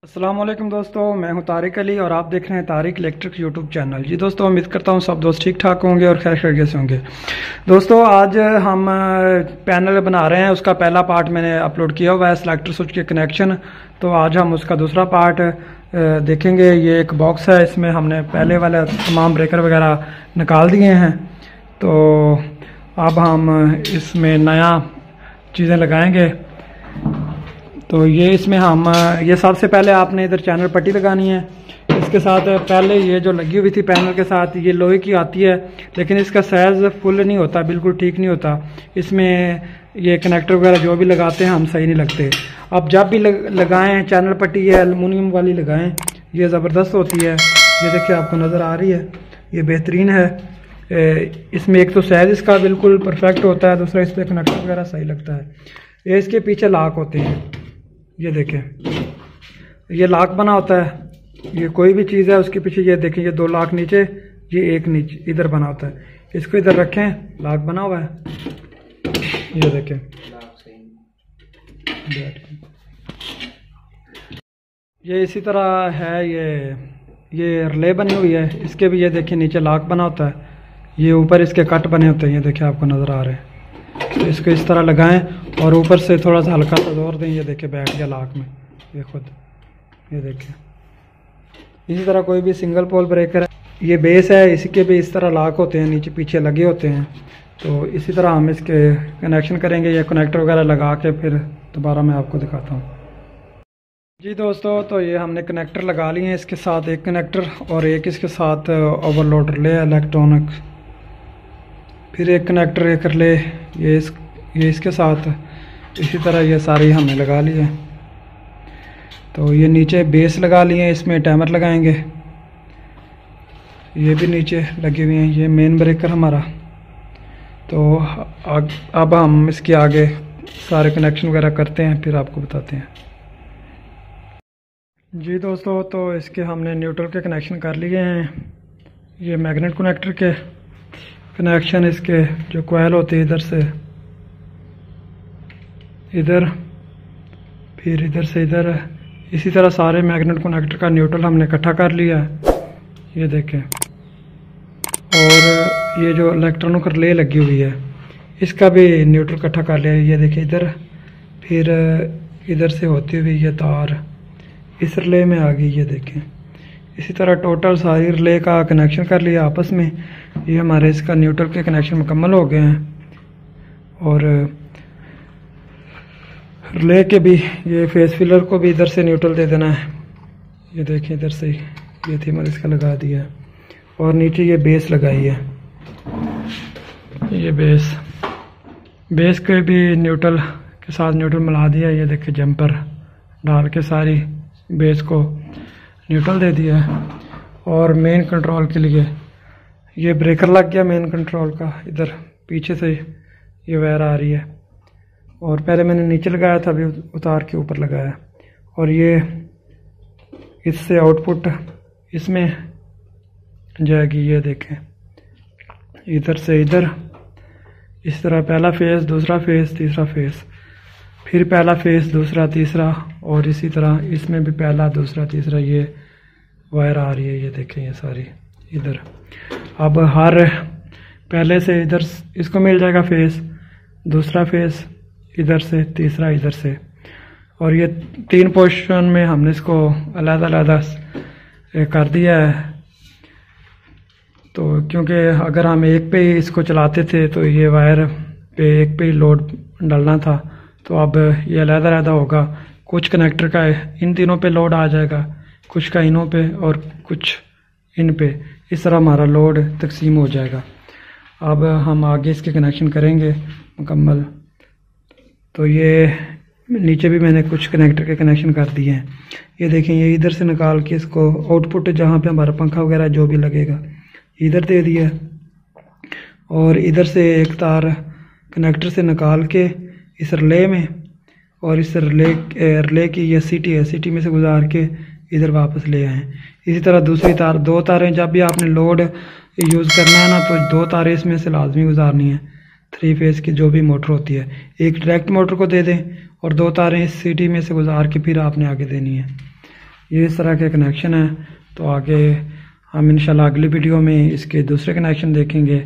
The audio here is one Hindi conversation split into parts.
अस्सलाम वालेकुम दोस्तों, मैं हूं तारिक अली और आप देख रहे हैं तारिक इलेक्ट्रिक यूट्यूब चैनल। जी दोस्तों, उम्मीद करता हूं सब दोस्त ठीक ठाक होंगे और खैर खैरियत से होंगे। दोस्तों, आज हम पैनल बना रहे हैं। उसका पहला पार्ट मैंने अपलोड किया हुआ है, सेलेक्टर स्विच के कनेक्शन। तो आज हम उसका दूसरा पार्ट देखेंगे। ये एक बॉक्स है, इसमें हमने पहले वाले तमाम ब्रेकर वगैरह निकाल दिए हैं। तो अब हम इसमें नया चीज़ें लगाएंगे। तो ये इसमें हम ये सबसे पहले आपने इधर चैनल पट्टी लगानी है। इसके साथ पहले ये जो लगी हुई थी पैनल के साथ, ये लोहे की आती है, लेकिन इसका साइज़ फुल नहीं होता, बिल्कुल ठीक नहीं होता। इसमें ये कनेक्टर वगैरह जो भी लगाते हैं हम सही नहीं लगते। अब जब भी लगाएं चैनल पट्टी ये एलुमिनियम वाली लगाएं, ये ज़बरदस्त होती है। ये देखिए आपको नज़र आ रही है, ये बेहतरीन है। इसमें एक तो साइज़ इसका बिल्कुल परफेक्ट होता है, दूसरा इस पर कनेक्टर वगैरह सही लगता है। ये इसके पीछे लॉक होते हैं, ये देखें, ये लॉक बना होता है। ये कोई भी चीज़ है उसके पीछे ये देखें, ये दो लॉक नीचे, ये एक नीचे इधर बना होता है। इसको इधर रखें, लॉक बना हुआ है, ये देखें। ये इसी तरह है, ये रिले बनी हुई है, इसके भी ये देखें नीचे लॉक बना होता है। ये ऊपर इसके कट बने होते हैं, ये देखें आपको नज़र आ रहे हैं। तो इसको इस तरह लगाएं और ऊपर से थोड़ा सा हल्का सा जोर दें, ये देखें बैठ गया लॉक में, ये खुद, ये देखें। इसी तरह कोई भी सिंगल पोल ब्रेकर है, ये बेस है, इसके भी इस तरह लॉक होते हैं, नीचे पीछे लगे होते हैं। तो इसी तरह हम इसके कनेक्शन करेंगे, ये कनेक्टर वगैरह लगा के फिर दोबारा मैं आपको दिखाता हूँ। जी दोस्तों, तो ये हमने कनेक्टर लगा लिए हैं, इसके साथ एक कनेक्टर और एक इसके साथ ओवरलोड रिले इलेक्ट्रॉनिक, फिर एक कनेक्टर एक रिले ये इसके साथ। इसी तरह ये सारी हमने लगा ली है। तो ये नीचे बेस लगा लिए, इसमें टाइमर लगाएंगे। ये भी नीचे लगे हुए हैं, ये मेन ब्रेकर हमारा। तो अब हम इसके आगे सारे कनेक्शन वगैरह करते हैं, फिर आपको बताते हैं। जी दोस्तों, तो इसके हमने न्यूट्रल के कनेक्शन कर लिए हैं। ये मैग्नेट कनेक्टर के कनेक्शन, इसके जो कोयल होती है इधर से इधर, फिर इधर से इधर, इसी तरह सारे मैग्नेट कनेक्टर का न्यूट्रल हमने इकट्ठा कर लिया है, ये देखें। और ये जो इलेक्ट्रॉनिक रिले लगी हुई है, इसका भी न्यूट्रल इकट्ठा कर लिया है, ये देखें इधर। फिर इधर से होती हुई ये तार इस रिले में आ गई, ये देखें। इसी तरह टोटल सारी रिले का कनेक्शन कर लिया आपस में। ये हमारे इसका न्यूट्रल के कनेक्शन मुकम्मल हो गए हैं। और रिले के भी ये फेस फिलर को भी इधर से न्यूट्रल दे देना है, ये देखें इधर से ये थिमर इसका लगा दिया है। और नीचे ये बेस लगाई है, ये बेस के भी न्यूट्रल के साथ न्यूट्रल मिला दिया, ये देखें जंपर डाल के सारी बेस को न्यूट्रल दे दिया है। और मेन कंट्रोल के लिए ये ब्रेकर लग गया मेन कंट्रोल का, इधर पीछे से ये वायर आ रही है। और पहले मैंने नीचे लगाया था, अभी उतार के ऊपर लगाया। और ये इससे आउटपुट इसमें जाएगी, ये देखें इधर से इधर, इस तरह पहला फेस, दूसरा फेस, तीसरा फेस, फिर पहला फेस, दूसरा, तीसरा, और इसी तरह इसमें भी पहला, दूसरा, तीसरा ये वायर आ रही है, ये देखें ये सारी इधर। अब हर पहले से इधर इसको मिल जाएगा फेस, दूसरा फेस इधर से, तीसरा इधर से। और ये 3 पोर्शन में हमने इसको अलग-अलग कर दिया है। तो क्योंकि अगर हम एक पे ही इसको चलाते थे तो ये वायर पे एक पे ही लोड डालना था, तो अब ये अलग-अलग होगा। कुछ कनेक्टर का इन तीनों पे लोड आ जाएगा, कुछ का इनों पे और कुछ इन पे, इस तरह हमारा लोड तकसीम हो जाएगा। अब हम आगे इसके कनेक्शन करेंगे मुकम्मल। तो ये नीचे भी मैंने कुछ कनेक्टर के कनेक्शन कर दिए हैं, ये देखें। ये इधर से निकाल के इसको आउटपुट जहाँ पे हमारा पंखा वगैरह जो भी लगेगा इधर दे दिया। और इधर से एक तार कनेक्टर से निकाल के इस रिले में, और इस रिले की ये सीटी है, सीटी में से गुजार के इधर वापस ले आए। इसी तरह दूसरी तार, 2 तारें जब भी आपने लोड यूज़ करना है ना, तो 2 तारें इसमें से लाजमी गुजारनी है। 3 फेज़ की जो भी मोटर होती है, एक डायरेक्ट मोटर को दे दें और 2 तारें इस सीटी में से गुजार के फिर आपने आगे देनी है। ये इस तरह के कनेक्शन है। तो आगे हम इंशाल्लाह अगली वीडियो में इसके दूसरे कनेक्शन देखेंगे।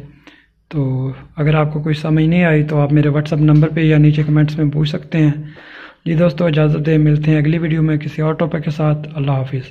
तो अगर आपको कोई समझ नहीं आई तो आप मेरे व्हाट्सअप नंबर पे या नीचे कमेंट्स में पूछ सकते हैं। जी दोस्तों, इजाज़त दें, मिलते हैं अगली वीडियो में किसी और टॉपिक के साथ। अल्लाह हाफिज़।